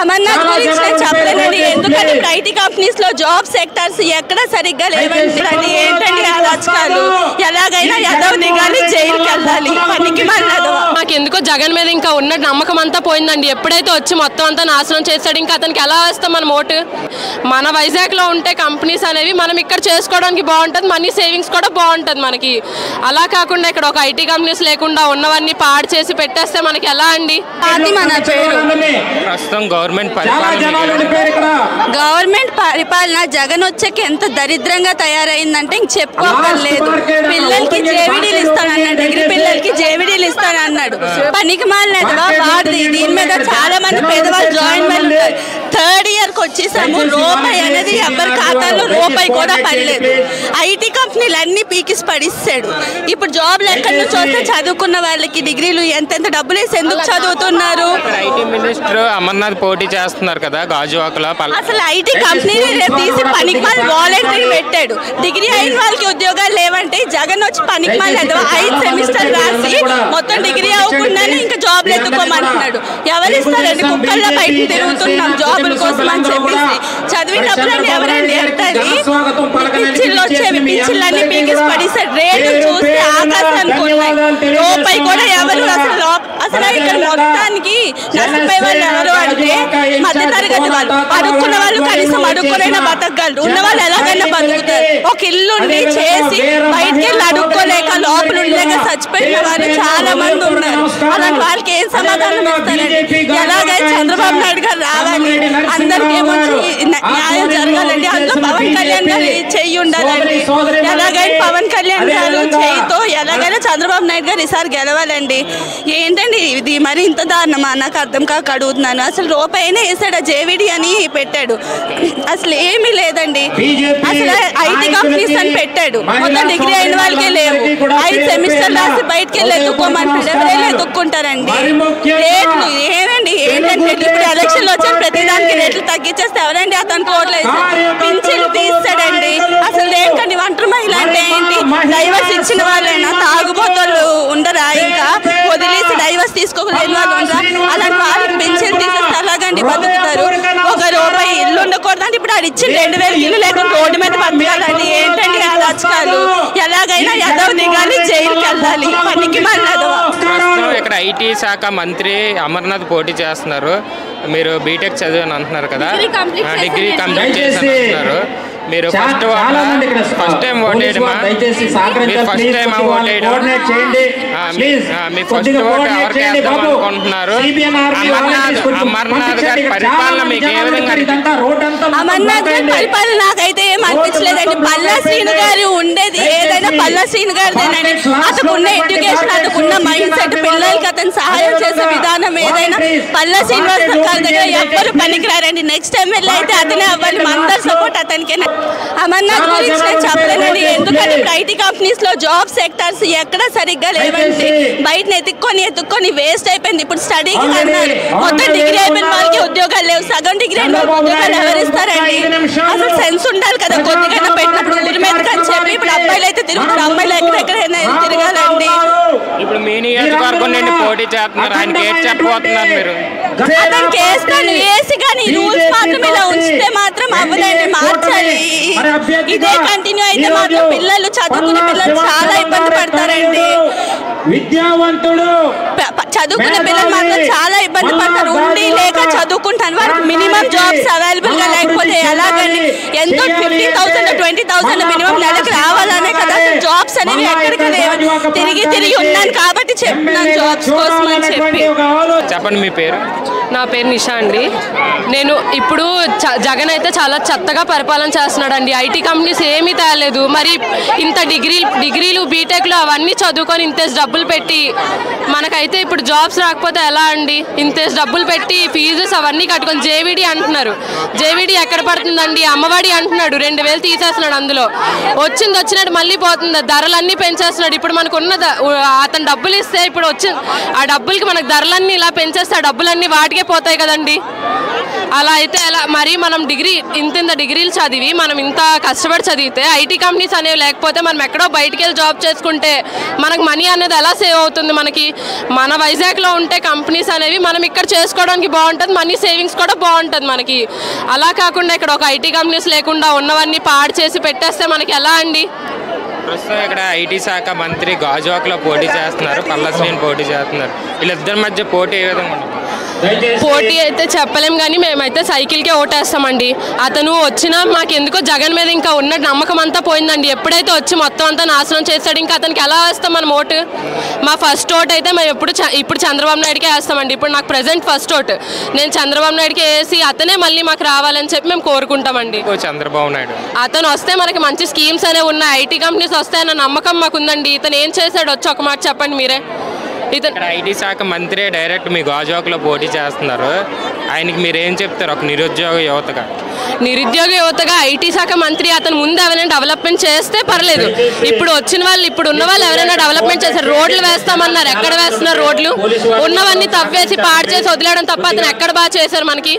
అమర్నాథ్ గురించి నేను చెప్పలేనండి. ఎందుకంటే ఐటీ కంపెనీస్ లో జాబ్ సెక్టర్స్ ఎక్కడ సరిగ్గా లేవండి. ఏంటండి ఆ రాజకాలు? ఎలాగైనా యాదవ్ దిగాలి, జైలుకి వెళ్ళాలి. పనికి మాకు ఎందుకో జగన్ మీద ఇంకా ఉన్న నమ్మకం అంతా పోయిందండి. ఎప్పుడైతే వచ్చి మొత్తం అంతా నాశనం చేస్తాడు, ఇంకా అతనికి ఎలా వేస్తాం మనం ఓటు? మన వైజాగ్ లో ఉంటే కంపెనీస్ అనేవి మనం ఇక్కడ చేసుకోవడానికి బాగుంటుంది, మనీ సేవింగ్స్ కూడా బాగుంటుంది మనకి. అలా కాకుండా ఇక్కడ ఒక ఐటీ కంపెనీస్ లేకుండా ఉన్నవన్నీ పాడు చేసి పెట్టేస్తే మనకి ఎలా అండి? ప్రస్తుతం గవర్నమెంట్ పరిపాలన జగన్ వచ్చాక ఎంత దరిద్రంగా తయారైందంటే ఇంక చెప్పుకోగలేదు. పిల్లలకి జేవిడీలు ఇస్తానన్నాడు, డిగ్రీ పిల్లలకి జేవిడీలు ఇస్తానన్నాడు. పనికి మాలినదిగా వాడిది. దీని మీద చాలా మంది పేదవాళ్ళు జాయిన్ వాళ్ళు థర్డ్ ఇయర్కి వచ్చేసాము. రూపాయి అనేది ఎవరి ఖాతాలో రూపాయి కూడా పడలేదు. ఐటీ కంపెనీలు అన్ని పీకిసి పడిస్తాడు. ఇప్పుడు జాబ్లు ఎక్కడి నుంచి వస్తే చదువుకున్న వాళ్ళకి డిగ్రీలు ఎంతెంత డబ్బులు వేసి ఎందుకు చదువుతున్నారు? ఐటీ మినిస్టర్ అమర్నాథ్ పోటీ చేస్తున్నారు కదా గాజువాకలో. అసలు ఐటీ కంపెనీని తీసి పనికి మాలి వాలంటీర్ పెట్టాడు. డిగ్రీ అయిన వాళ్ళకి ఉద్యోగాలు లేవంటే జగన్ వచ్చి పనికి మాలి 5 సెమిస్టర్ రాసి మొత్తం డిగ్రీ అవ్వకుండానే ఇంకా జాబ్లు ఎత్తుకోమంటున్నాడు. ఎవరు ఇస్తారండి? కుక్కల్లో బయట తిరుగుతున్నాం జాబుల కోసం అని చెప్పేసి. చదివినప్పుడు ఎవరండి అంటారు? పిచ్చిళ్ళు వచ్చేవి, పిచ్చిళ్ళన్నీ పీకేసి పడిస్తాడు. రేట్లు చూస్తే ఆకాశానికి ఉన్నాయి. రూపాయి కూడా ఎవరు అసలు ఇక్కడ మొత్తానికి నష్టపోయే వాళ్ళు ఎవరు అంటే మధ్య తరగతి వాళ్ళు. అడుక్కున్న వాళ్ళు కనీసం అడుక్కోనైనా బతకగలరు. ఉన్న వాళ్ళు ఎలాగైనా బతుకుతారు. ఒక ఇల్లుండి చేసి బయటికి వెళ్ళి అడుక్కోలేక లోపల ఉండలేక చచ్చిపోయిన వాళ్ళు చాలా మంది ఉన్నారు. అలాంటి వాళ్ళకి ఏం సమాధానం ఇస్తారండి? ఎలాగైనా చంద్రబాబు నాయుడు గారు రావాలి, అందరికీ న్యాయం జరగాలండి. అందులో పవన్ కళ్యాణ్ గారు చెయ్యి ఉండాలండి. ఎలాగైనా పవన్ కళ్యాణ్ గారు చెయ్యితో ఎలాగైనా చంద్రబాబు నాయుడు గారు ఈసారి గెలవాలండి. ఏంటండి ఇది మరి ఇంత దారుణమా? నాకు అర్థం కాక అడుగుతున్నాను. అసలు రూపాయినే వేసాడు, జేవిడి అని పెట్టాడు. అసలు ఏమీ లేదండి. అసలు ఐటీ కంపెనీస్ అని పెట్టాడు. మొత్తం డిగ్రీ అయిన వాళ్ళకే లేవు. 5 సెమిస్టర్ రాసి బయటకి వెళ్ళి ఎత్తుక్కోమంటాడు. ఎవరైనా ఎత్తుక్కుంటారండి. రేట్లు ఏమండి? ఏంటంటే ఇప్పుడు ఎలక్షన్లు వచ్చారు, ప్రతిదానికి రేట్లు తగ్గించేస్తే ఎవరండి అతనికి ఓట్లు వేస్తారు? పింఛన్లు తీస్తాడండి. అసలు ఏంటండి? ఒంటరి మహిళ అంటే ఏంటి? డైవర్స్ ఇచ్చిన వాళ్ళైనా తాగుబోతోళ్ళు ఉండరా? ఇంకా వదిలేసి డైవర్స్ తీసుకోలేని వాళ్ళు ఉండరా? అలాంటి వాళ్ళకి పింఛన్ తీసేస్తే అలాగండి బతుకుతారు. ఒక రూపాయి ఇల్లు ఉండకూడదంటే ఇప్పుడు ఆడు ఇచ్చిన 2000 ఇల్లు లేకుండా రోడ్డు మీద బతకాలండి. ఏంటండి ఆ రాజకాలు? ఎలాగైనా యాదవ్ దిగాలి, జైలుకి వెళ్ళాలి. పనికి మాలినది. ఇక్కడ ఐటీ శాఖ మంత్రి అమర్నాథ్ పోటీ చేస్తున్నారు. మీరు బీటెక్ చదివాని అంటున్నారు కదా, డిగ్రీ కంప్లీట్ చేశాను అంటున్నారు. మీరు ఫస్ట్ టైం ఓట్ వేయడమా? మీరు ఫస్ట్ టైం ఓట్ వేయడం? మీ ఫస్ట్ ఓట్ ఎవరికి వేద్దాం అనుకుంటున్నారు? అమర్నాథ్ గారి పరిపాలన మీకు ఏ విధంగా? అమర్నాథ్ గారి పరిపాలన నాకైతే ఏం అనిపించలేదండి. పల్లా శ్రీను గారు ఉండేది ఏదైనా పల్లా శ్రీను గారిదేనండి. అతనుకున్న ఎడ్యుకేషన్, అతనుకున్న మైండ్ సెట్, పిల్లలకి అతను సహాయం చేసే విధానం ఏదైనా పల్లా శ్రీనివాస్ గారి దగ్గర ఎవ్వరు పనికిరారండి. నెక్స్ట్ ఎమ్మెల్యే అయితే అతనే అవ్వాలి. అందరి సపోర్ట్ అతనికే. అమర్నాథ్ గురించి నేను చెప్పలేనండి. ఎందుకంటే ఐటీ కంపెనీస్ లో జాబ్ సెక్టర్స్ ఎక్కడ సరిగ్గా లేవండి. బయట ఎత్తుక్కొని వేస్ట్ అయిపోయింది. ఇప్పుడు స్టడీకి అన్నారు, మొత్తం డిగ్రీ అయిపోయిన వాళ్ళకి ఉద్యోగాలు లేవు. సగం డిగ్రీ అయిన వాళ్ళకి ఉద్యోగాలు ఎవరు ఇస్తారండి? అసలు సెన్స్ ఉండాలి కదా కొద్దిగా పెట్టినప్పుడు. ఊరి మీదకి అని చెప్పి ఇప్పుడు అబ్బాయిలు అయితే తిరుగుతారు, అమ్మాయిలు ఎక్కడెక్కడైనా తిరగాలండి. ఇప్పుడు మీ నియోజకవర్గం నుండి పోటీ చేస్తున్నారు, ఆయనకి ఏం చెప్పబోతున్నారు మీరు? అతనికి వేస్తాను వేసి, కానీ రూల్స్ మాత్రం ఇలా ఉంచితే మాత్రం అవ్వదండి, మార్చాలి. ఇదే కంటిన్యూ అయితే మాత్రం పిల్లలు, చదువుకునే పిల్లలు చాలా ఇబ్బంది పడతారండి. విద్యావంతుడు చదువుకునే పిల్లలు మాత్రం చాలా ఇబ్బంది పడతారు. ఉండి లేక చదువుకుంటాను వారికి మినిమం జాబ్స్ అవైలబుల్ గా లేకపోతే ఎలాగండి? ఎంతో 50,000 20,000 మినిమం నెలకు రావాలనే కదా జాబ్స్ అనేవి ఎక్కడికి లేవు. తిరిగి ఉన్నాను కాబట్టి చెప్తున్నాను జాబ్స్ కోసం అని చెప్పి. చెప్పండి మీ పేరు? నా పేరు నిషా అండి. నేను ఇప్పుడు జగన్ అయితే చాలా చెత్తగా పరిపాలన చేస్తున్నాడండి. ఐటీ కంపెనీస్ ఏమీ తేలేదు. మరి ఇంత డిగ్రీలు బీటెక్లు అవన్నీ చదువుకొని ఇంతేసి డబ్బులు పెట్టి మనకైతే ఇప్పుడు జాబ్స్ రాకపోతే ఎలా అండి? ఇంతేసి డబ్బులు పెట్టి ఫీజెస్ అవన్నీ కట్టుకొని జేవిడి అంటున్నారు. జేవిడి ఎక్కడ పడుతుందండి? అమ్మఒడి అంటున్నాడు, 2000 తీసేస్తున్నాడు. అందులో వచ్చినట్టు మళ్ళీ పోతుంది. ధరలన్నీ పెంచేస్తున్నాడు. ఇప్పుడు మనకున్న అతను డబ్బులు డబ్బులు ఇస్తే ఇప్పుడు వచ్చి ఆ డబ్బులకి మనకు ధరలన్నీ ఇలా పెంచేస్తే ఆ డబ్బులన్నీ వాటికే పోతాయి కదండి. అలా అయితే ఎలా మరి మనం ఇంత డిగ్రీలు చదివి మనం ఇంత కష్టపడి చదివితే ఐటీ కంపెనీస్ అనేవి లేకపోతే మనం ఎక్కడో బయటికి వెళ్ళి జాబ్ చేసుకుంటే మనకు మనీ అనేది ఎలా సేవ్ అవుతుంది? మనకి మన వైజాగ్లో ఉంటే కంపెనీస్ అనేవి మనం ఇక్కడ చేసుకోవడానికి బాగుంటుంది, మనీ సేవింగ్స్ కూడా బాగుంటుంది మనకి. అలా కాకుండా ఇక్కడ ఒక ఐటీ కంపెనీస్ లేకుండా ఉన్నవన్నీ పాడు చేసి పెట్టేస్తే మనకి ఎలా అండి? ప్రస్తుతం ఇక్కడ ఐటీ శాఖ మంత్రి గాజువాకలో పోటీ చేస్తున్నారు, పల్లశ్రీని పోటీ చేస్తున్నారు. వీళ్ళిద్దరి మధ్య పోటీ ఏ విధంగా ఉంటుంది? పోటీ అయితే చెప్పలేం కానీ మేమైతే సైకిల్కే ఓటేస్తామండి. అతను వచ్చినా మాకెందుకో జగన్ మీద ఇంకా ఉన్న నమ్మకం అంతా పోయిందండి. ఎప్పుడైతే వచ్చి మొత్తం అంతా నాశనం చేస్తాడు ఇంకా అతనికి ఎలా వేస్తాం మనం ఓటు? మా ఫస్ట్ ఓట్ అయితే మేము ఇప్పుడు చంద్రబాబు నాయుడుకే వేస్తామండి. ఇప్పుడు నాకు ప్రెసెంట్ ఫస్ట్ ఓట్ నేను చంద్రబాబు నాయుడుకి వేసి అతనే మళ్ళీ మాకు రావాలని చెప్పి మేము కోరుకుంటామండి. చంద్రబాబు నాయుడు అతను వస్తే మనకి మంచి స్కీమ్స్ అనేవి ఉన్నాయి, ఐటీ కంపెనీస్ వస్తాయన్న నమ్మకం మాకుందండి. ఇతను ఏం చేశాడు వచ్చి ఒక మాట చెప్పండి మీరే. ఇక్కడ ఐటీ శాఖ మంత్రి డైరెక్ట్ మీ గాజువాకలో పోటీ చేస్తున్నారు, ఆయనకి మీరు ఏం చెప్తారు ఒక నిరుద్యోగ యువతగా? ఐటీ శాఖ మంత్రి అతను ముందు ఎవరైనా డెవలప్మెంట్ చేస్తే పర్లేదు. ఇప్పుడు ఉన్న వాళ్ళు ఎవరైనా డెవలప్మెంట్ చేశారు? రోడ్లు వేస్తామన్నారు, ఎక్కడ వేస్తున్నారు రోడ్లు? ఉన్నవన్నీ తవ్వేసి పాడు చేసి వదిలేయడం తప్ప అతను ఎక్కడ బాగా చేశారు మనకి?